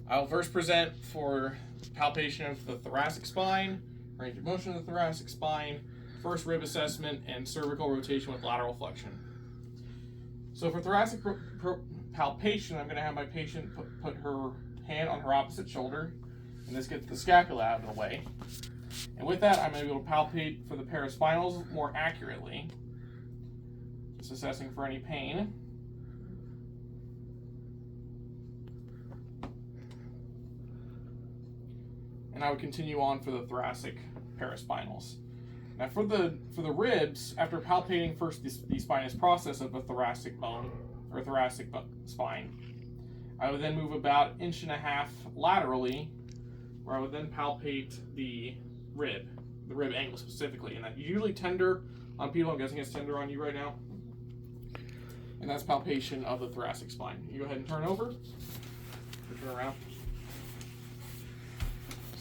I'll first present for palpation of the thoracic spine, range of motion of the thoracic spine, first rib assessment, and cervical rotation with lateral flexion. So for thoracic palpation, I'm going to have my patient put her hand on her opposite shoulder, and this gets the scapula out of the way. And with that, I'm going to be able to palpate for the paraspinals more accurately, just assessing for any pain. And I would continue on for the thoracic paraspinals. Now for the ribs, after palpating first the spinous process of a thoracic bone or thoracic spine, I would then move about 1.5 inches laterally, where I would then palpate the rib angle specifically, and that's usually tender on people. I'm guessing it's tender on you right now. And that's palpation of the thoracic spine. You go ahead and turn over, turn around.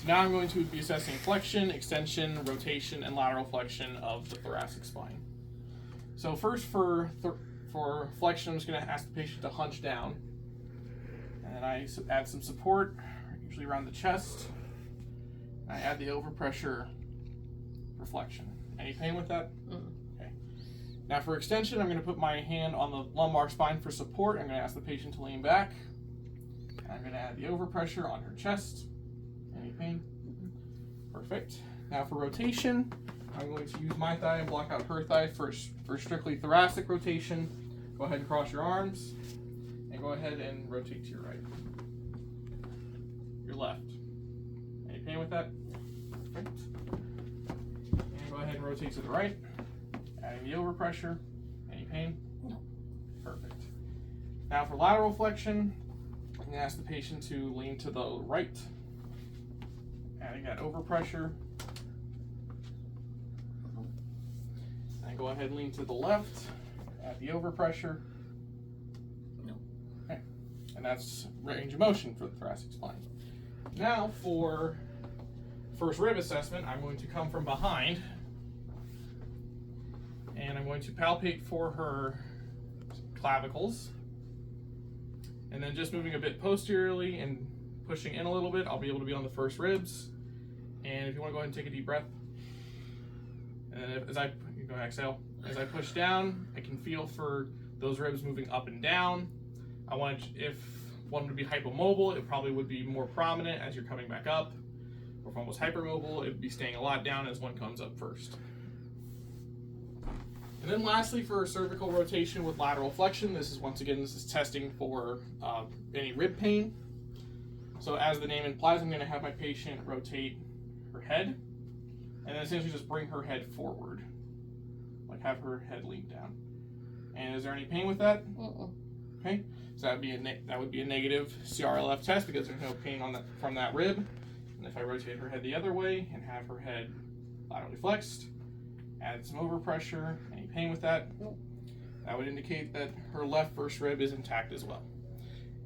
Now I'm going to be assessing flexion, extension, rotation, and lateral flexion of the thoracic spine. So first for flexion, I'm just going to ask the patient to hunch down. And I add some support, usually around the chest. I add the overpressure for flexion. Any pain with that? Okay. Now for extension, I'm going to put my hand on the lumbar spine for support. I'm going to ask the patient to lean back. And I'm going to add the overpressure on her chest. Any pain? Perfect. Now for rotation, I'm going to use my thigh and block out her thigh for strictly thoracic rotation. Go ahead and cross your arms, and go ahead and rotate to your right. Your left. Any pain with that? Perfect. And go ahead and rotate to the right. Adding the overpressure. Any pain? No. Perfect. Now for lateral flexion, I'm going to ask the patient to lean to the right. Adding that overpressure. And go ahead and lean to the left. Add the overpressure. No. Okay. And that's range of motion for the thoracic spine. Now for first rib assessment, I'm going to come from behind. And I'm going to palpate for her clavicles. And then just moving a bit posteriorly and pushing in a little bit, I'll be able to be on the first ribs. And if you want to go ahead and take a deep breath. And then you go exhale. As I push down, I can feel for those ribs moving up and down. If one would be hypomobile, it probably would be more prominent as you're coming back up. Or if one was hypermobile, it would be staying a lot down as one comes up first. And then lastly, for cervical rotation with lateral flexion, this is testing for any rib pain. So as the name implies, I'm going to have my patient rotate her head, and then essentially just bring her head forward, like have her head lean down. And is there any pain with that? Okay, so that would be a negative CRLF test because there's no pain from that rib. And if I rotate her head the other way and have her head laterally flexed, add some overpressure, any pain with that? That would indicate that her left first rib is intact as well.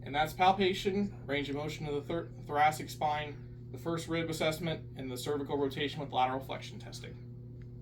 And that's palpation, range of motion of the thoracic spine, the first rib assessment, and the cervical rotation with lateral flexion testing.